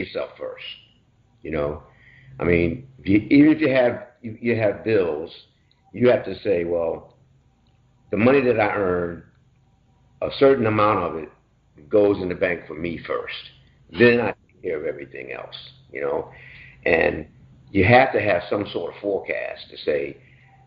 yourself first. You know, I mean, even if you have bills, you have to say, well, the money that I earn, a certain amount of it goes in the bank for me first. Then I take care of everything else. You know, and you have to have some sort of forecast to say,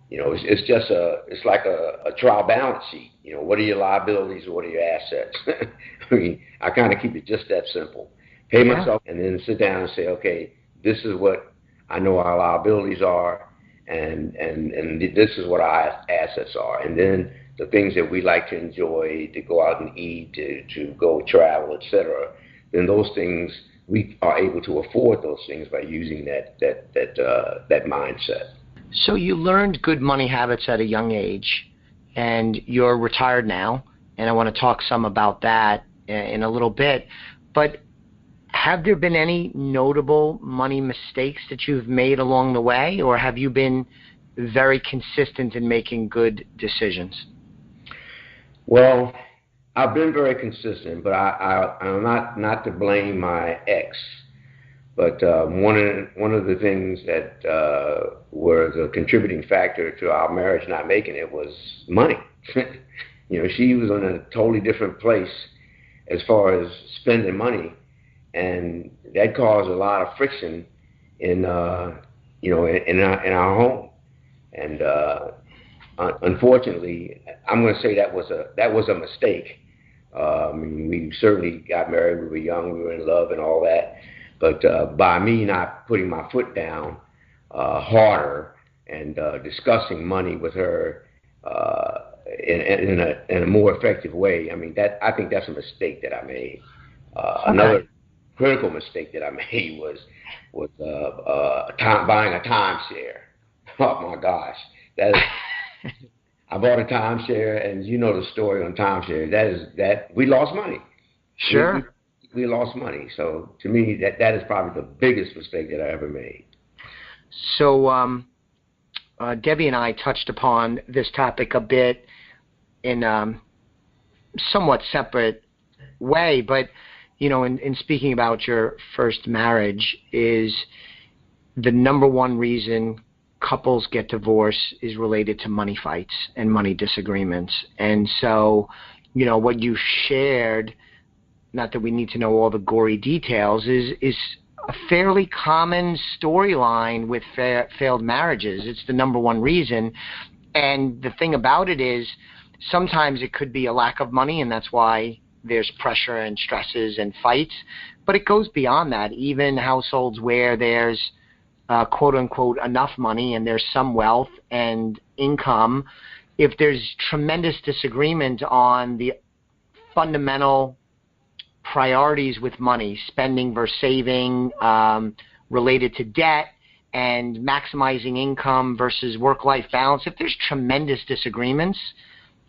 you know, it's like a trial balance sheet. You know, what are your liabilities and what are your assets? I mean, I kind of keep it just that simple. Pay myself and then sit down and say, okay, this is what I know our liabilities are, and this is what our assets are. And then the things that we like to enjoy, to go out and eat, to go travel, etc. Then those things, we are able to afford those things by using that mindset. So you learned good money habits at a young age, and you're retired now, and I want to talk some about that in a little bit. But have there been any notable money mistakes that you've made along the way, or have you been very consistent in making good decisions? Well, I've been very consistent, but I'm not to blame my ex. But one of the things that was a contributing factor to our marriage not making it was money. You know, she was in a totally different place as far as spending money, and that caused a lot of friction in our home. And unfortunately, I'm going to say that was a mistake. We certainly got married. We were young. We were in love and all that. But by me not putting my foot down harder and discussing money with her in a more effective way, I mean, I think that's a mistake that I made. Another critical mistake that I made was buying a timeshare. Oh my gosh, I bought a timeshare, and you know the story on timeshare. That we lost money. Sure. We lost money. So to me, that is probably the biggest mistake that I ever made. So Debbie and I touched upon this topic a bit in a somewhat separate way, but you know, in speaking about your first marriage, is the number one reason couples get divorced is related to money fights and money disagreements. And so, you know, what you shared, not that we need to know all the gory details, is a fairly common storyline with failed marriages. It's the number one reason. And the thing about it is, sometimes it could be a lack of money, and that's why there's pressure and stresses and fights. But it goes beyond that. Even households where there's quote-unquote enough money and there's some wealth and income, if there's tremendous disagreement on the fundamental priorities with money, spending versus saving, related to debt, and maximizing income versus work-life balance, if there's tremendous disagreements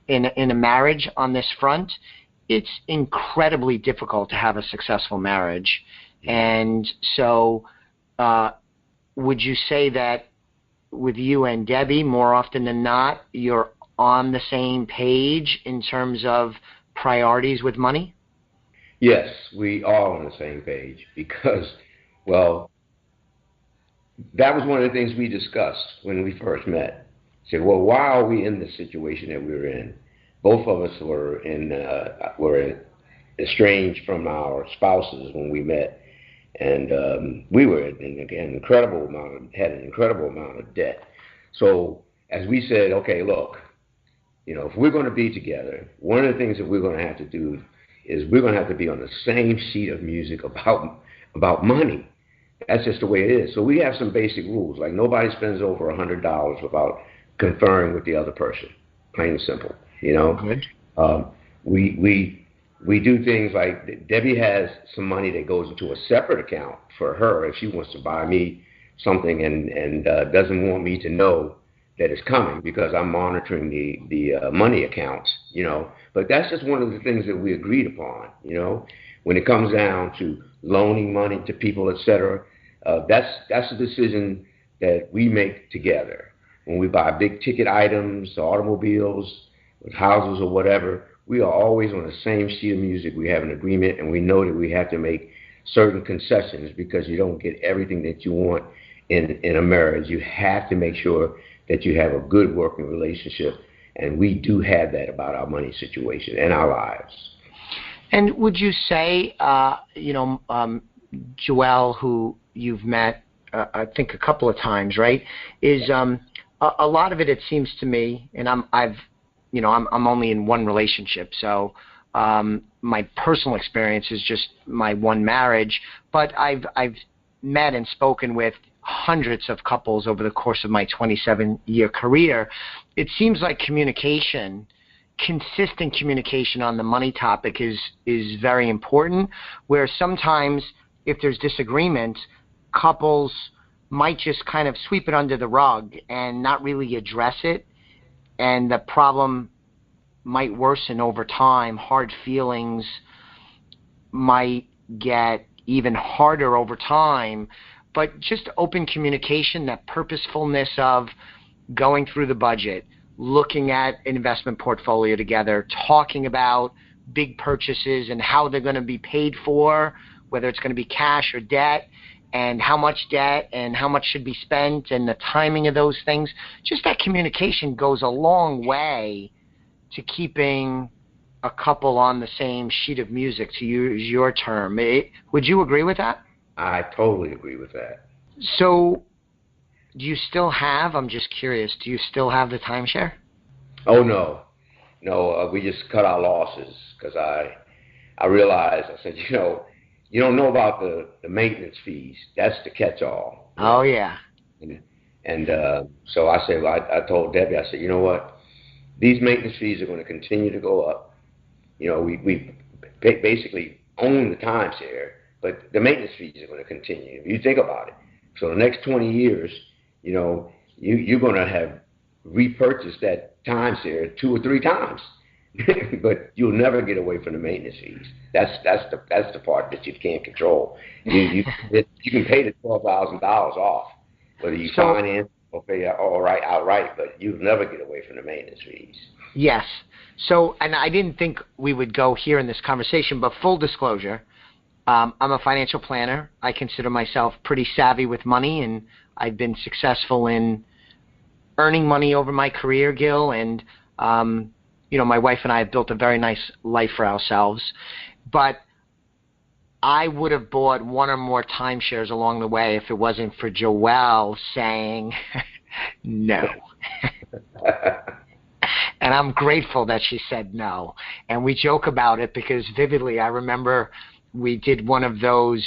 in a marriage on this front, it's incredibly difficult to have a successful marriage. And so would you say that with you and Debbie, more often than not, you're on the same page in terms of priorities with money? Yes, we are on the same page because, well, that was one of the things we discussed when we first met. Said, well, why are we in the situation that we were in? Both of us were estranged from our spouses when we met, and we were had an incredible amount of debt. So as we said, okay, look, you know, if we're going to be together, one of the things that we're going to have to do is we're going to have to be on the same sheet of music about money. That's just the way it is. So we have some basic rules, like nobody spends over $100 without conferring with the other person. Plain and simple, you know. Good. We do things like Debbie has some money that goes into a separate account for her if she wants to buy me something and doesn't want me to know that it's coming because I'm monitoring the money accounts, you know. But that's just one of the things that we agreed upon, you know. When it comes down to loaning money to people, etc., that's a decision that we make together. When we buy big ticket items, automobiles, houses or whatever, we are always on the same sheet of music. We have an agreement, and we know that we have to make certain concessions because you don't get everything that you want in a marriage. You have to make sure that you have a good working relationship, and we do have that about our money situation and our lives. And would you say, Joelle, who you've met, I think a couple of times, right? Is a lot of it? It seems to me, and I'm only in one relationship, so my personal experience is just my one marriage. But I've met and spoken with hundreds of couples over the course of my 27-year career. It seems like consistent communication on the money topic is very important, where sometimes if there's disagreement, couples might just kind of sweep it under the rug and not really address it, and the problem might worsen over time. Hard feelings might get even harder over time, but just open communication, that purposefulness of going through the budget, looking at an investment portfolio together, talking about big purchases and how they're going to be paid for, whether it's going to be cash or debt, and how much debt and how much should be spent and the timing of those things. Just that communication goes a long way to keeping a couple on the same sheet of music, to use your term. Would you agree with that? I totally agree with that. So do you still have, I'm just curious, do you still have the timeshare? Oh, no. No, we just cut our losses because I realized, I said, you don't know about the maintenance fees. That's the catch-all. Oh, yeah. And so I said, I told Debbie, I said, you know what? These maintenance fees are going to continue to go up. We basically own the timeshare, but the maintenance fees are going to continue. If you think about it. So the next 20 years, you're going to have repurchased that timeshare 2 or 3 times, but you'll never get away from the maintenance fees. That's the part that you can't control. You can pay the $12,000 off, whether you finance or pay outright, but you'll never get away from the maintenance fees. Yes. So, and I didn't think we would go here in this conversation, but full disclosure, I'm a financial planner. I consider myself pretty savvy with money, and I've been successful in earning money over my career, Gil, and my wife and I have built a very nice life for ourselves. But I would have bought 1 or more timeshares along the way if it wasn't for Joelle saying no. And I'm grateful that she said no. And we joke about it because vividly I remember we did one of those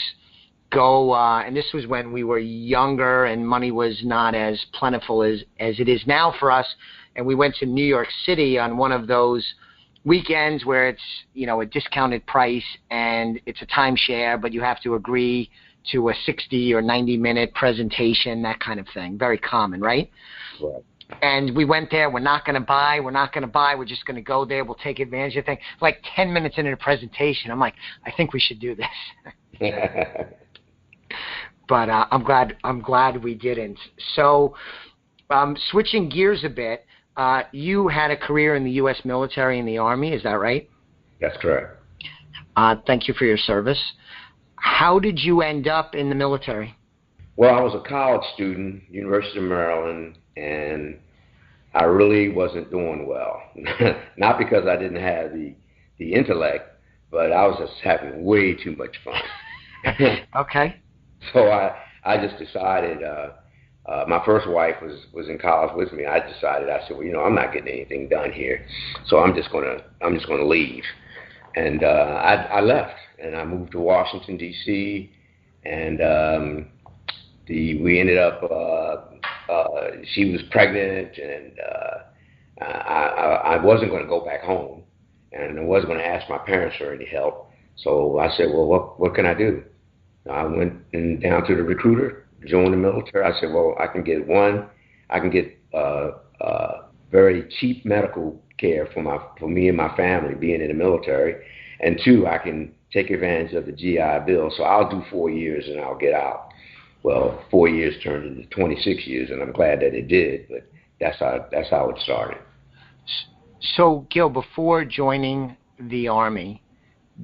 and this was when we were younger and money was not as plentiful as it is now for us. And we went to New York City on one of those weekends where it's, a discounted price and it's a timeshare, but you have to agree to a 60 or 90-minute presentation, that kind of thing. Very common, right? Right. And we went there. We're not going to buy. We're just going to go there. We'll take advantage of things. Like 10 minutes into the presentation, I'm like, I think we should do this. But I'm glad we didn't. So switching gears a bit, you had a career in the U.S. military in the Army. Is that right? That's correct. Thank you for your service. How did you end up in the military? Well, I was a college student, University of Maryland, and I really wasn't doing well. Not because I didn't have the intellect, but I was just having way too much fun. Okay. So I just decided, my first wife was in college with me. I said, well, I'm not getting anything done here, so I'm just gonna leave. And I left, and I moved to Washington, D.C., and we ended up, she was pregnant, and I wasn't going to go back home, and I wasn't going to ask my parents for any help. So I said, well, what can I do? I went down to the recruiter, joined the military. I said, well, I can get very cheap medical care for me and my family being in the military, and 2, I can take advantage of the GI Bill. So I'll do 4 years and I'll get out. Well, 4 years turned into 26 years, and I'm glad that it did, but that's how it started. So, Gil, before joining the Army,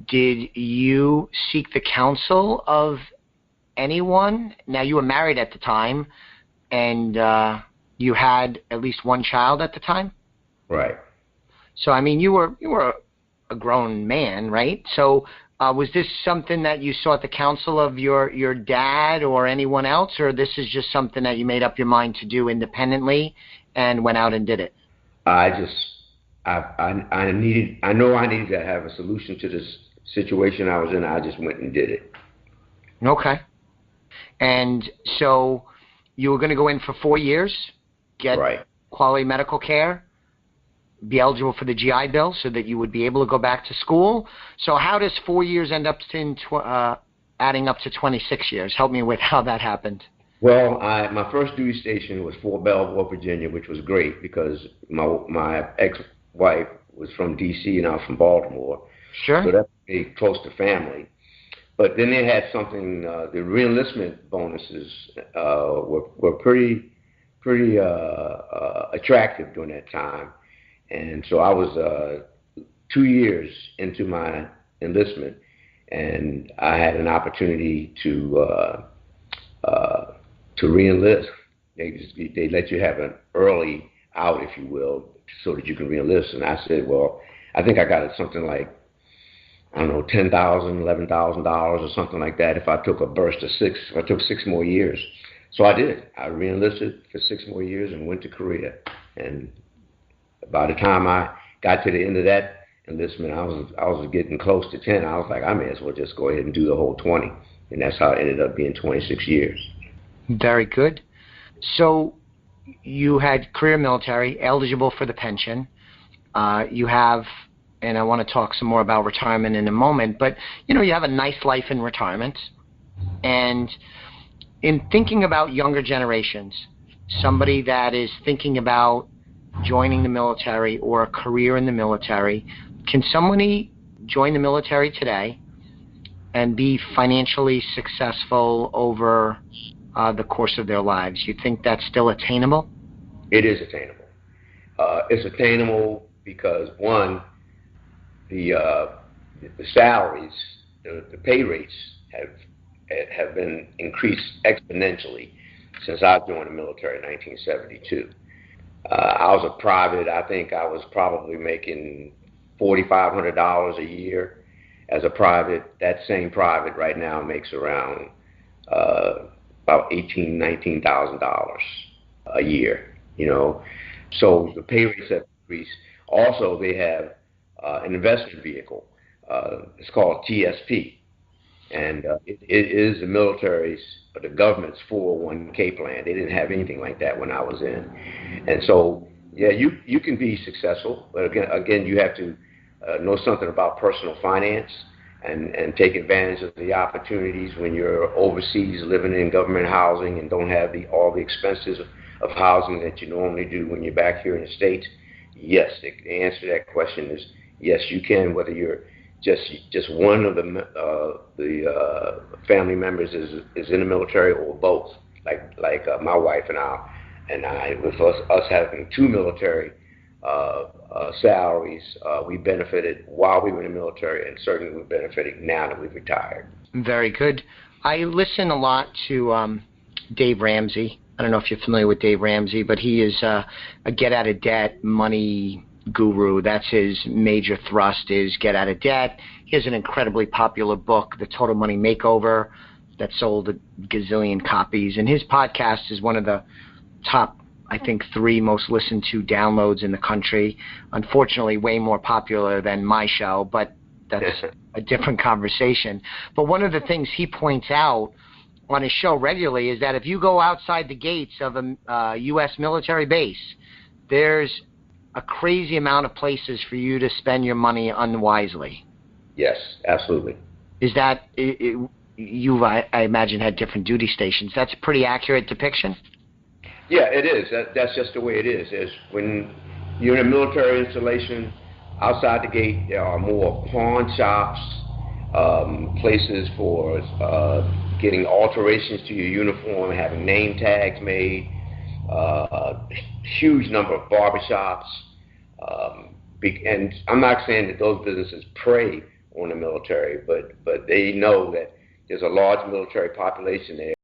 did you seek the counsel of anyone? Now, you were married at the time, and you had at least one child at the time? Right. So, I mean, you were a grown man, right? So, was this something that you sought the counsel of your dad or anyone else, or this is just something that you made up your mind to do independently and went out and did it? I know I needed to have a solution to this situation I was in. I just went and did it. Okay. And so you were going to go in for 4 years, get quality medical care, be eligible for the GI Bill so that you would be able to go back to school. So how does 4 years end up adding up to 26 years? Help me with how that happened. Well, my first duty station was Fort Belvoir, Virginia, which was great because my ex-wife was from D.C. and I was from Baltimore. Sure. So that's pretty close to family. But then they had something, the reenlistment bonuses were pretty attractive during that time. And so I was 2 years into my enlistment, and I had an opportunity to reenlist. They let you have an early out, if you will, so that you can reenlist. And I said, well, I think I got something like, I don't know, $10,000, $11,000 or something like that if I took a burst of six. I took 6 more years. So I did. I reenlisted for 6 more years and went to Korea. And by the time I got to the end of that enlistment, I was getting close to 10. I was like, I may as well just go ahead and do the whole 20. And that's how it ended up being 26 years. Very good. So you had career military, eligible for the pension. You have, and I want to talk some more about retirement in a moment, but you have a nice life in retirement. And in thinking about younger generations, somebody that is thinking about joining the military or a career in the military, can somebody join the military today and be financially successful over the course of their lives? You think that's still attainable? It is attainable. It's attainable because, one, the salaries, the pay rates have been increased exponentially since I joined the military in 1972. I was a private. I think I was probably making $4,500 a year as a private. That same private right now makes around about $18,000, $19,000 a year. So the pay rates have increased. Also, they have an investment vehicle. It's called TSP, and it is the military's, the government's 401k plan. They didn't have anything like that when I was in, and so yeah, you can be successful, but again, you have to know something about personal finance and take advantage of the opportunities when you're overseas living in government housing and don't have all the expenses of housing that you normally do when you're back here in the States. Yes, the answer to that question is yes, you can, whether you're just one of the family members is in the military or both. Like my wife and I, with us having 2 military salaries, we benefited while we were in the military, and certainly we're benefiting now that we've retired. Very good. I listen a lot to Dave Ramsey. I don't know if you're familiar with Dave Ramsey, but he is a get-out-of-debt money guru. That's his major thrust, is get out of debt. He has an incredibly popular book, The Total Money Makeover, that sold a gazillion copies. And his podcast is one of the top, I think, 3 most listened to downloads in the country. Unfortunately, way more popular than my show, but that's a different conversation. But one of the things he points out on his show regularly is that if you go outside the gates of a U.S. military base, there's a crazy amount of places for you to spend your money unwisely. Yes, absolutely. Is that, I imagine, had different duty stations. That's a pretty accurate depiction? Yeah, it is. That's just the way it is. When you're in a military installation, outside the gate, there are more pawn shops, places for getting alterations to your uniform, having name tags made, huge number of barbershops. And I'm not saying that those businesses prey on the military, but they know that there's a large military population there.